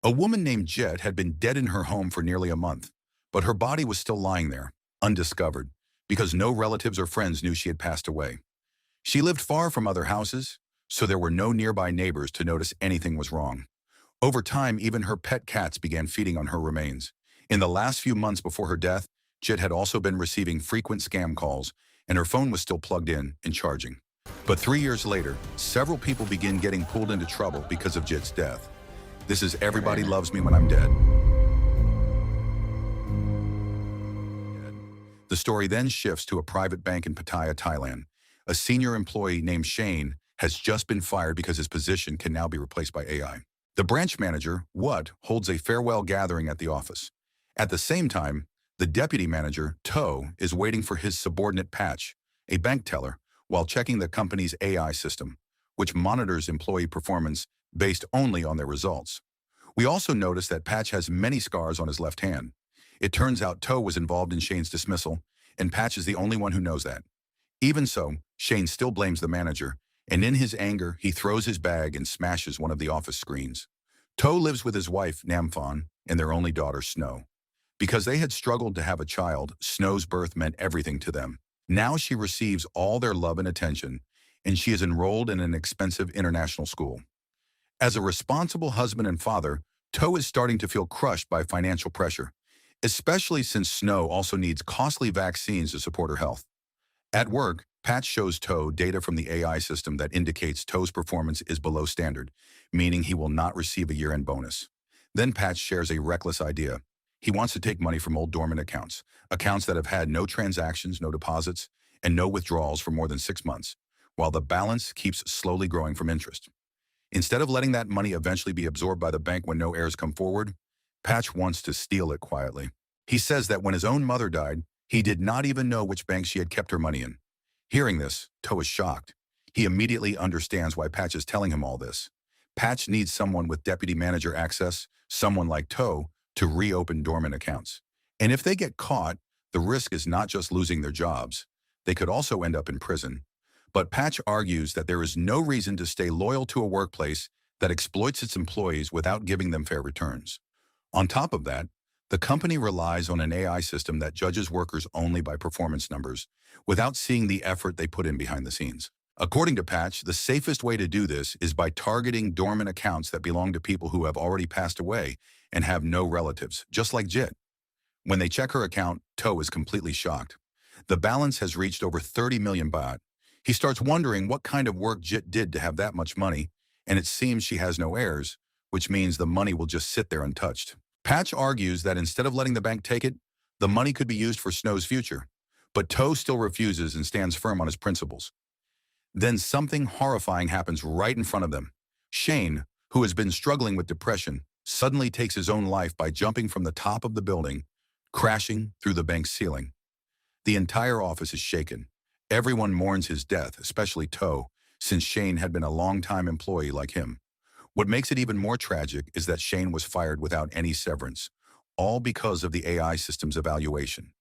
A woman named Jet had been dead in her home for nearly a month, but her body was still lying there, undiscovered, because no relatives or friends knew she had passed away. She lived far from other houses, so there were no nearby neighbors to notice anything was wrong. Over time, even her pet cats began feeding on her remains. In the last few months before her death, Jet had also been receiving frequent scam calls, and her phone was still plugged in and charging. But 3 years later, several people begin getting pulled into trouble because of Jet's death. This is Everybody Loves Me When I'm Dead. The story then shifts to a private bank in Pattaya, Thailand. A senior employee named Shane has just been fired because his position can now be replaced by AI. The branch manager, What, holds a farewell gathering at the office. At the same time, the deputy manager, To, is waiting for his subordinate Patch, a bank teller, while checking the company's AI system, which monitors employee performance based only on their results. We also notice that Patch has many scars on his left hand. It turns out To was involved in Shane's dismissal, and Patch is the only one who knows that. Even so, Shane still blames the manager, and in his anger, he throws his bag and smashes one of the office screens. To lives with his wife, Namphon, and their only daughter, Snow. Because they had struggled to have a child, Snow's birth meant everything to them. Now she receives all their love and attention, and she is enrolled in an expensive international school. As a responsible husband and father, To is starting to feel crushed by financial pressure, especially since Snow also needs costly vaccines to support her health. At work, Patch shows To data from the AI system that indicates To's performance is below standard, meaning he will not receive a year-end bonus. Then Patch shares a reckless idea. He wants to take money from old dormant accounts, accounts that have had no transactions, no deposits, and no withdrawals for more than 6 months, while the balance keeps slowly growing from interest. Instead of letting that money eventually be absorbed by the bank when no heirs come forward, Patch wants to steal it quietly. He says that when his own mother died, he did not even know which bank she had kept her money in. Hearing this, To is shocked. He immediately understands why Patch is telling him all this. Patch needs someone with deputy manager access, someone like to reopen dormant accounts. And if they get caught, the risk is not just losing their jobs. They could also end up in prison. But Patch argues that there is no reason to stay loyal to a workplace that exploits its employees without giving them fair returns. On top of that, the company relies on an AI system that judges workers only by performance numbers, without seeing the effort they put in behind the scenes. According to Patch, the safest way to do this is by targeting dormant accounts that belong to people who have already passed away and have no relatives, just like Jit. When they check her account, To is completely shocked. The balance has reached over 30 million baht. He starts wondering what kind of work Jit did to have that much money, and it seems she has no heirs, which means the money will just sit there untouched. Patch argues that instead of letting the bank take it, the money could be used for Snow's future. But To still refuses and stands firm on his principles. Then something horrifying happens right in front of them. Shane, who has been struggling with depression, suddenly takes his own life by jumping from the top of the building, crashing through the bank's ceiling. The entire office is shaken. Everyone mourns his death, especially To, since Shane had been a long-time employee like him. What makes it even more tragic is that Shane was fired without any severance, all because of the AI system's evaluation.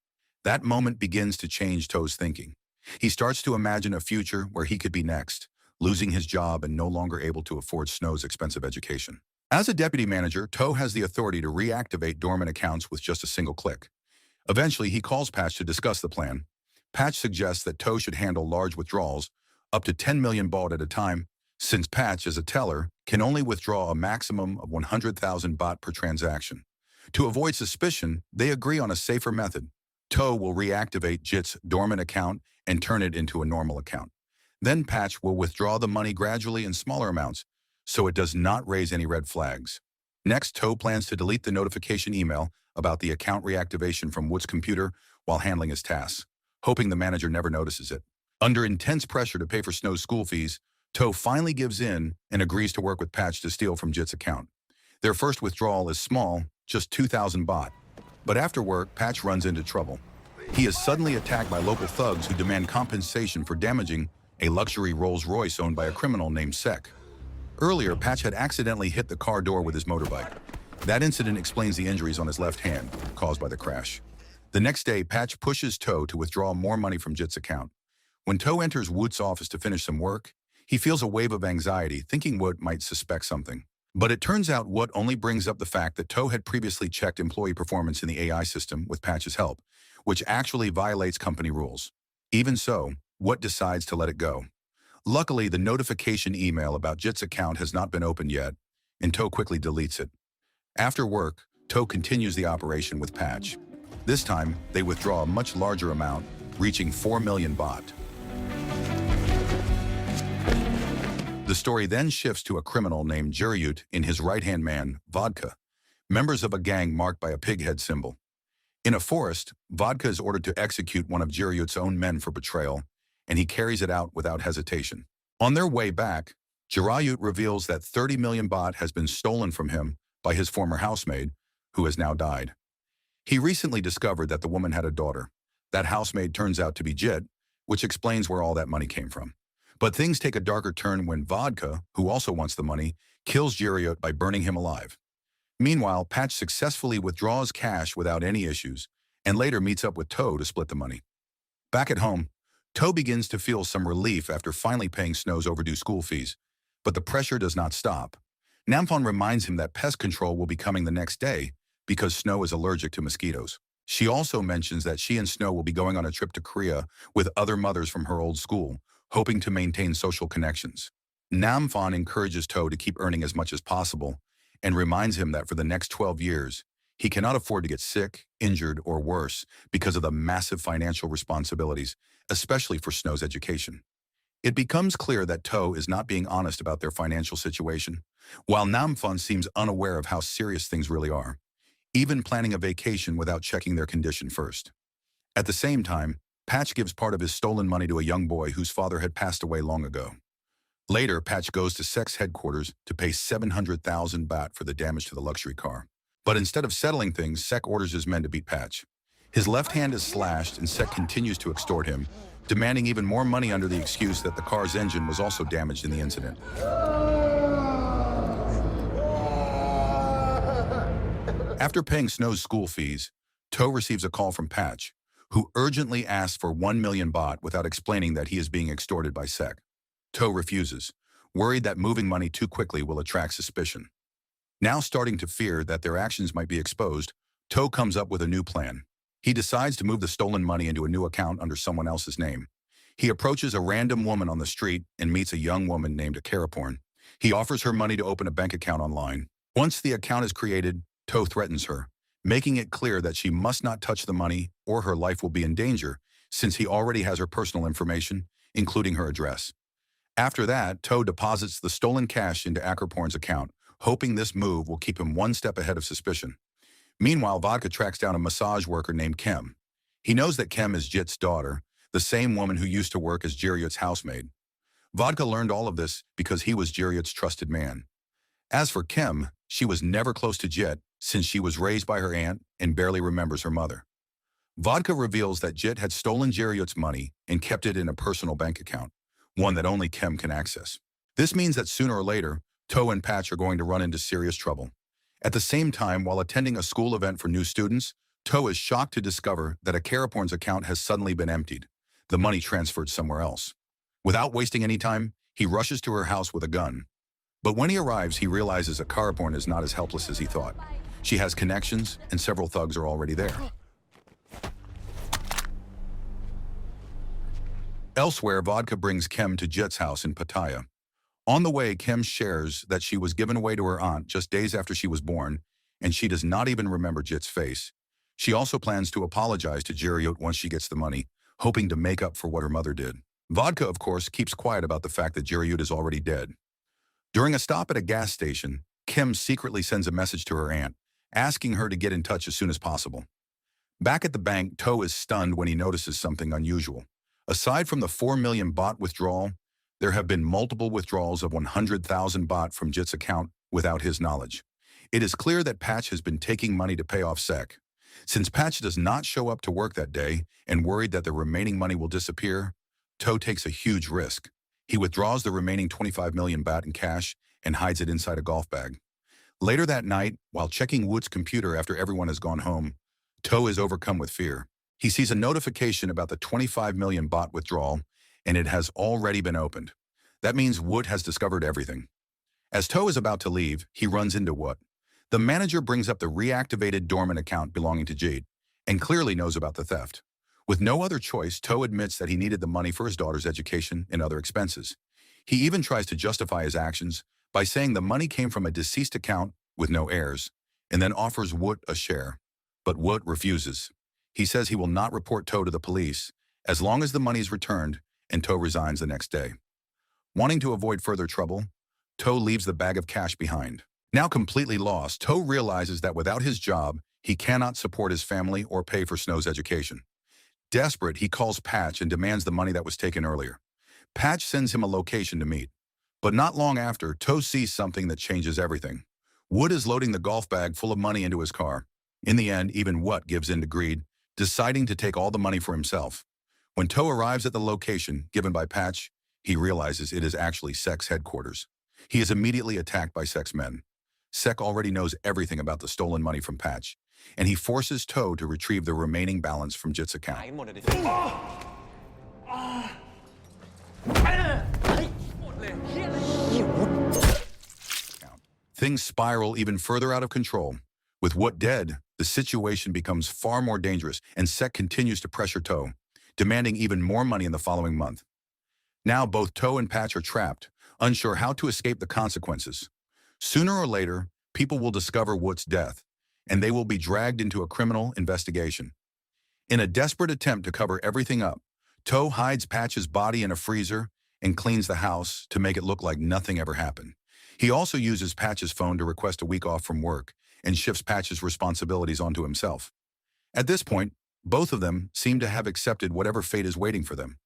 That moment begins to change To's thinking. He starts to imagine a future where he could be next, losing his job and no longer able to afford Snow's expensive education. As a deputy manager, To has the authority to reactivate dormant accounts with just a single click. Eventually, he calls Patch to discuss the plan. Patch suggests that To should handle large withdrawals, up to 10 million baht at a time, since Patch, as a teller, can only withdraw a maximum of 100,000 baht per transaction. To avoid suspicion, they agree on a safer method. To will reactivate Jit's dormant account and turn it into a normal account. Then Patch will withdraw the money gradually in smaller amounts, so it does not raise any red flags. Next, To plans to delete the notification email about the account reactivation from Wood's computer while handling his tasks, hoping the manager never notices it. Under intense pressure to pay for Snow's school fees, To finally gives in and agrees to work with Patch to steal from Jit's account. Their first withdrawal is small, just 2,000 baht. But after work, Patch runs into trouble. He is suddenly attacked by local thugs who demand compensation for damaging a luxury Rolls-Royce owned by a criminal named Sek. Earlier, Patch had accidentally hit the car door with his motorbike. That incident explains the injuries on his left hand, caused by the crash. The next day, Patch pushes To withdraw more money from Jit's account. When To enters Wood's office to finish some work, he feels a wave of anxiety, thinking Wood might suspect something. But it turns out what only brings up the fact that To had previously checked employee performance in the AI system with Patch's help, which actually violates company rules. Even so, What decides to let it go. Luckily, the notification email about Jit's account has not been opened yet, and To quickly deletes it. After work, To continues the operation with Patch. This time, they withdraw a much larger amount, reaching 4 million baht. The story then shifts to a criminal named Jiryut and his right-hand man, Vodka, members of a gang marked by a pig head symbol. In a forest, Vodka is ordered to execute one of Jiryut's own men for betrayal, and he carries it out without hesitation. On their way back, Jiryut reveals that 30 million baht has been stolen from him by his former housemaid, who has now died. He recently discovered that the woman had a daughter. That housemaid turns out to be Jit, which explains where all that money came from. But things take a darker turn when Vodka, who also wants the money, kills Jiryut by burning him alive. Meanwhile, Patch successfully withdraws cash without any issues, and later meets up with To to split the money. Back at home, To begins to feel some relief after finally paying Snow's overdue school fees. But the pressure does not stop. Namphon reminds him that pest control will be coming the next day because Snow is allergic to mosquitoes. She also mentions that she and Snow will be going on a trip to Korea with other mothers from her old school, hoping to maintain social connections. Namphon encourages To to keep earning as much as possible and reminds him that for the next 12 years, he cannot afford to get sick, injured, or worse because of the massive financial responsibilities, especially for Snow's education. It becomes clear that To is not being honest about their financial situation, while Namphon seems unaware of how serious things really are, even planning a vacation without checking their condition first. At the same time, Patch gives part of his stolen money to a young boy whose father had passed away long ago. Later, Patch goes to Sek's headquarters to pay 700,000 baht for the damage to the luxury car. But instead of settling things, Sek orders his men to beat Patch. His left hand is slashed and Sek continues to extort him, demanding even more money under the excuse that the car's engine was also damaged in the incident. After paying Snow's school fees, To receives a call from Patch, who urgently asks for 1 million baht without explaining that he is being extorted by Sek. To refuses, worried that moving money too quickly will attract suspicion. Now starting to fear that their actions might be exposed, To comes up with a new plan. He decides to move the stolen money into a new account under someone else's name. He approaches a random woman on the street and meets a young woman named Akaraporn. He offers her money to open a bank account online. Once the account is created, To threatens her, making it clear that she must not touch the money or her life will be in danger, since he already has her personal information, including her address. After that, To deposits the stolen cash into Akaraporn's account, hoping this move will keep him one step ahead of suspicion. Meanwhile, Vodka tracks down a massage worker named Kem. He knows that Kem is Jit's daughter, the same woman who used to work as Jiryut's housemaid. Vodka learned all of this because he was Jiryut's trusted man. As for Kem, she was never close to Jit since she was raised by her aunt and barely remembers her mother. Vodka reveals that Jit had stolen Jiryut's money and kept it in a personal bank account, one that only Kem can access. This means that sooner or later, To and Patch are going to run into serious trouble. At the same time, while attending a school event for new students, To is shocked to discover that Akaraporn's account has suddenly been emptied, the money transferred somewhere else. Without wasting any time, he rushes to her house with a gun. But when he arrives, he realizes Akaraporn is not as helpless as he thought. She has connections, and several thugs are already there. Elsewhere, Vodka brings Kem to Jit's house in Pattaya. On the way, Kem shares that she was given away to her aunt just days after she was born, and she does not even remember Jit's face. She also plans to apologize to Jiryut once she gets the money, hoping to make up for what her mother did. Vodka, of course, keeps quiet about the fact that Jiryut is already dead. During a stop at a gas station, Kem secretly sends a message to her aunt, asking her to get in touch as soon as possible. Back at the bank, To is stunned when he notices something unusual. Aside from the 4 million baht withdrawal, there have been multiple withdrawals of 100,000 baht from Jit's account without his knowledge. It is clear that Patch has been taking money to pay off Sek. Since Patch does not show up to work that day and worried that the remaining money will disappear, To takes a huge risk. He withdraws the remaining 25 million baht in cash and hides it inside a golf bag. Later that night, while checking Wood's computer after everyone has gone home, To is overcome with fear. He sees a notification about the 25 million baht withdrawal, and it has already been opened. That means Wood has discovered everything. As To is about to leave, he runs into Wood. The manager brings up the reactivated dormant account belonging to Jade and clearly knows about the theft. With no other choice, To admits that he needed the money for his daughter's education and other expenses. He even tries to justify his actions by saying the money came from a deceased account with no heirs, and then offers Wood a share. But Wood refuses. He says he will not report To to the police as long as the money is returned, and To resigns the next day. Wanting to avoid further trouble, To leaves the bag of cash behind. Now completely lost, To realizes that without his job, he cannot support his family or pay for Snow's education. Desperate, he calls Patch and demands the money that was taken earlier. Patch sends him a location to meet. But not long after, To sees something that changes everything. Wood is loading the golf bag full of money into his car. In the end, even Wood gives in to greed, deciding to take all the money for himself. When To arrives at the location given by Patch, he realizes it is actually Sek's headquarters. He is immediately attacked by Sek's men. Sek already knows everything about the stolen money from Patch, and he forces To to retrieve the remaining balance from Jit's account. Things spiral even further out of control. With Wood dead, the situation becomes far more dangerous, and Sek continues to pressure To, demanding even more money in the following month. Now both To and Patch are trapped, unsure how to escape the consequences. Sooner or later, people will discover Wood's death, and they will be dragged into a criminal investigation. In a desperate attempt to cover everything up, To hides Patch's body in a freezer and cleans the house to make it look like nothing ever happened. He also uses Patch's phone to request a week off from work and shifts Patch's responsibilities onto himself. At this point, both of them seem to have accepted whatever fate is waiting for them.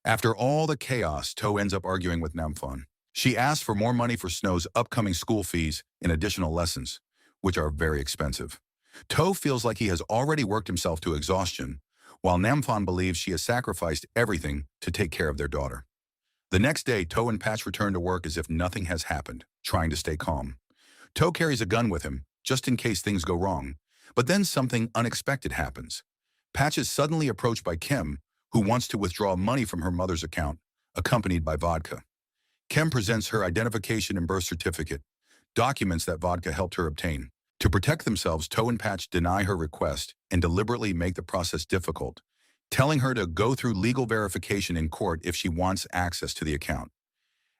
After all the chaos, To ends up arguing with Namphon. She asks for more money for Snow's upcoming school fees and additional lessons, which are very expensive. To feels like he has already worked himself to exhaustion, while Namphon believes she has sacrificed everything to take care of their daughter. The next day, To and Patch return to work as if nothing has happened, trying to stay calm. To carries a gun with him, just in case things go wrong, but then something unexpected happens. Patch is suddenly approached by Kim, who wants to withdraw money from her mother's account, accompanied by Vodka. Kim presents her identification and birth certificate, documents that Vodka helped her obtain. To protect themselves, To and Patch deny her request and deliberately make the process difficult, telling her to go through legal verification in court if she wants access to the account.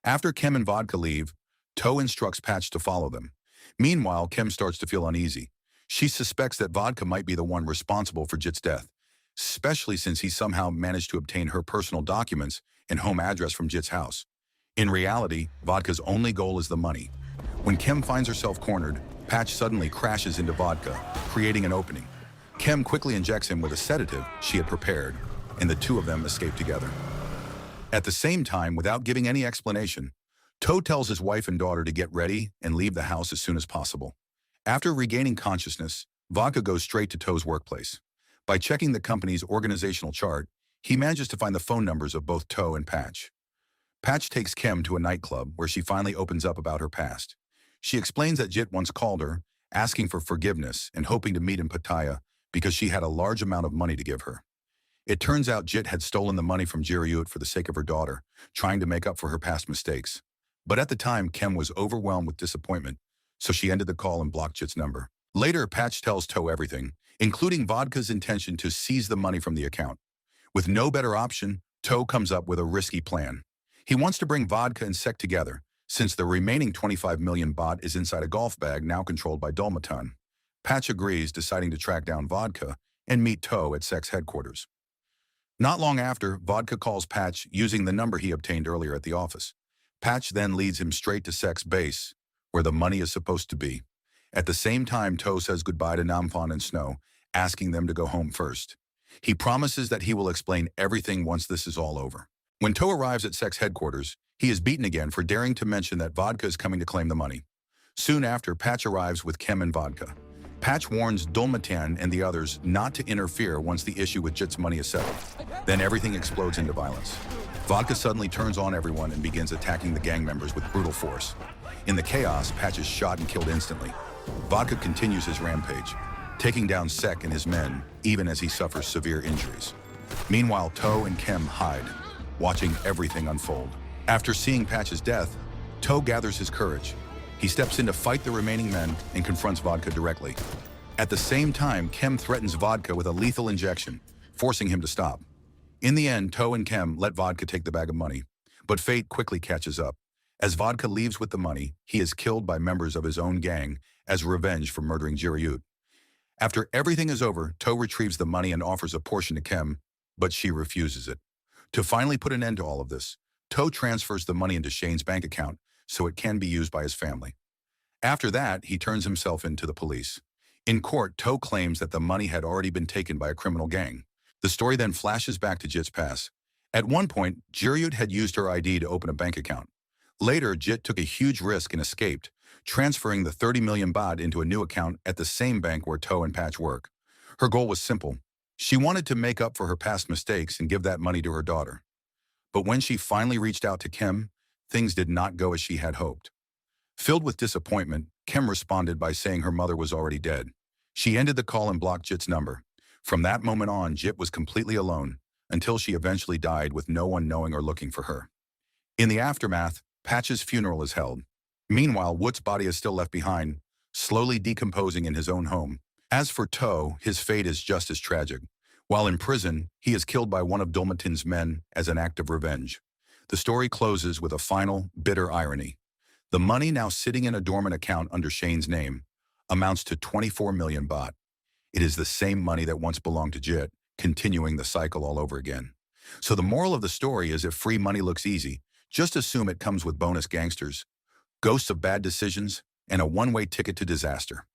After Kim and Vodka leave, To instructs Patch to follow them. Meanwhile, Kim starts to feel uneasy. She suspects that Vodka might be the one responsible for Jit's death, especially since he somehow managed to obtain her personal documents and home address from Jit's house. In reality, Vodka's only goal is the money. When Kim finds herself cornered, Patch suddenly crashes into Vodka, creating an opening. Kim quickly injects him with a sedative she had prepared, and the two of them escape together. At the same time, without giving any explanation, To tells his wife and daughter to get ready and leave the house as soon as possible. After regaining consciousness, Vodka goes straight to To's workplace. By checking the company's organizational chart, he manages to find the phone numbers of both To and Patch. Patch takes Kim to a nightclub where she finally opens up about her past. She explains that Jit once called her, asking for forgiveness and hoping to meet in Pattaya because she had a large amount of money to give her. It turns out Jit had stolen the money from Jiriut for the sake of her daughter, trying to make up for her past mistakes. But at the time, Kim was overwhelmed with disappointment, so she ended the call and blocked Jit's number. Later, Patch tells To everything, including Vodka's intention to seize the money from the account. With no better option, To comes up with a risky plan. He wants to bring Vodka and Sek together, since the remaining 25 million baht is inside a golf bag now controlled by Dolmatan. Patch agrees, deciding to track down Vodka and meet To at Sek's headquarters. Not long after, Vodka calls Patch using the number he obtained earlier at the office. Patch then leads him straight to Sek's base, where the money is supposed to be. At the same time, To says goodbye to Namphon and Snow, asking them to go home first. He promises that he will explain everything once this is all over. When To arrives at Sek's headquarters, he is beaten again for daring to mention that Vodka is coming to claim the money. Soon after, Patch arrives with Kim and Vodka. Patch warns Dolmatan and the others not to interfere once the issue with Jit's money is settled. Then everything explodes into violence. Vodka suddenly turns on everyone and begins attacking the gang members with brutal force. In the chaos, Patch is shot and killed instantly. Vodka continues his rampage, taking down Sek and his men, even as he suffers severe injuries. Meanwhile, To and Kim hide, watching everything unfold. After seeing Patch's death, To gathers his courage. He steps in to fight the remaining men and confronts Vodka directly. At the same time, Kem threatens Vodka with a lethal injection, forcing him to stop. In the end, To and Kem let Vodka take the bag of money, but fate quickly catches up. As Vodka leaves with the money, he is killed by members of his own gang as revenge for murdering Jiryut. After everything is over, To retrieves the money and offers a portion to Kem, but she refuses it. To finally put an end to all of this, To transfers the money into Shane's bank account so it can be used by his family. After that, he turns himself in to the police. In court, To claims that the money had already been taken by a criminal gang. The story then flashes back to Jit's past. At one point, Jiryut had used her ID to open a bank account. Later, Jit took a huge risk and escaped, transferring the 30 million baht into a new account at the same bank where To and Patch work. Her goal was simple. She wanted to make up for her past mistakes and give that money to her daughter. But when she finally reached out to Kem, things did not go as she had hoped. Filled with disappointment, Kem responded by saying her mother was already dead. She ended the call and blocked Jit's number. From that moment on, Jit was completely alone, until she eventually died with no one knowing or looking for her. In the aftermath, Patch's funeral is held. Meanwhile, Woot's body is still left behind, slowly decomposing in his own home. As for To, his fate is just as tragic. While in prison, he is killed by one of Dolmatin's men as an act of revenge. The story closes with a final, bitter irony. The money now sitting in a dormant account under Shane's name amounts to 24 million baht. It is the same money that once belonged to Jit, continuing the cycle all over again. So the moral of the story is if free money looks easy, just assume it comes with bonus gangsters, ghosts of bad decisions, and a one-way ticket to disaster.